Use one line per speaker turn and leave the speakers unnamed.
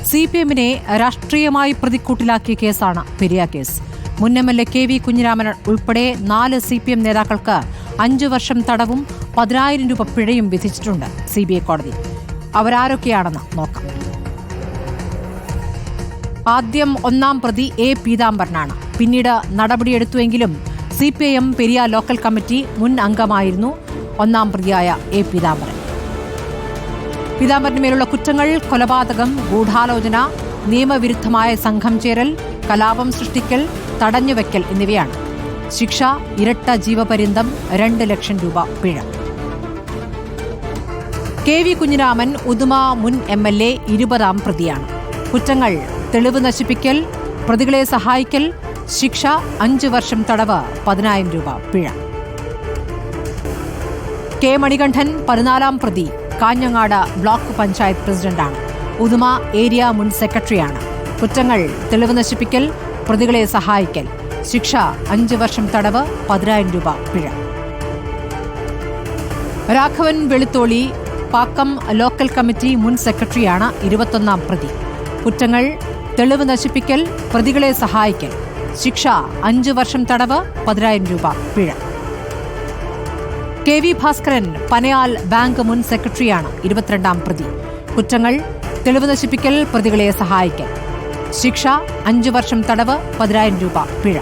CPM-നെ രാഷ്ട്രീയമായി പ്രതിക്കൂട്ടിലാക്കിയ കേസാണ് പെരിയ കേസ്. മുൻ MLA KV കുഞ്ഞിരാമൻ ഉൾപ്പെടെ 4 CPM നേതാക്കൾക്ക് 5 വർഷം തടവും 10,000 രൂപ പിഴയും വിധിച്ചിട്ടുണ്ട് CBI കോടതി. അവരാരൊക്കെയാണെന്ന് നോക്കാം. ആദ്യം ഒന്നാം പ്രതി A. പീതാംബരനാണ്. പിന്നീട് നടപടിയെടുത്തുവെങ്കിലും CPIM പെരിയ ലോക്കൽ കമ്മിറ്റി മുൻ അംഗമായിരുന്നു ഒന്നാം പ്രതിയായ A. പീതാംബരൻ. പീതാംബരനുമേലുള്ള കുറ്റങ്ങൾ കൊലപാതകം, ഗൂഢാലോചന, നിയമവിരുദ്ധമായ സംഘം ചേരൽ, കലാപം സൃഷ്ടിക്കൽ, തടഞ്ഞുവെക്കൽ എന്നിവയാണ്. ശിക്ഷ ഇരട്ട ജീവപര്യന്തം, 2 ലക്ഷം രൂപ പിഴ. KV കുഞ്ഞിരാമൻ ഉദുമ മുൻ MLA 20-ാം പ്രതിയാണ്. കുറ്റങ്ങൾ തെളിവ് നശിപ്പിക്കൽ, പ്രതികളെ സഹായിക്കൽ, ശിക്ഷ 5 വർഷം തടവ്, 10,000 രൂപ പിഴ. K. മണികണ്ഠൻ 14-ാം പ്രതി, കാഞ്ഞങ്ങാട് ബ്ലോക്ക് പഞ്ചായത്ത് പ്രസിഡന്റാണ്. ഉദുമ ഏരിയ മുൻ സെക്രട്ടറിയാണ്. കുറ്റങ്ങൾ തെളിവ് നശിപ്പിക്കൽ, പ്രതികളെ സഹായിക്കൽ, ശിക്ഷ 5 വർഷം തടവ്, 10,000 രൂപ പിഴ. രാഘവൻ വെളുത്തോളി പാക്കം ലോക്കൽ കമ്മിറ്റി മുൻ സെക്രട്ടറിയാണ് 21-ാം പ്രതി. കുറ്റങ്ങൾ തെളിവ് നശിപ്പിക്കൽ, പ്രതികളെ സഹായിക്കൽ, ശിക്ഷ 5 വർഷം തടവ്, 10,000 രൂപ പിഴ. KV ഭാസ്കരൻ പനയാൽ ബാങ്ക് മുൻ സെക്രട്ടറിയാണ് 22-ാം പ്രതി. കുറ്റങ്ങൾ തെളിവ് നശിപ്പിക്കൽ, പ്രതികളെ സഹായിക്കൽ, ശിക്ഷ 5 വർഷം തടവ്, 10,000 രൂപ പിഴ.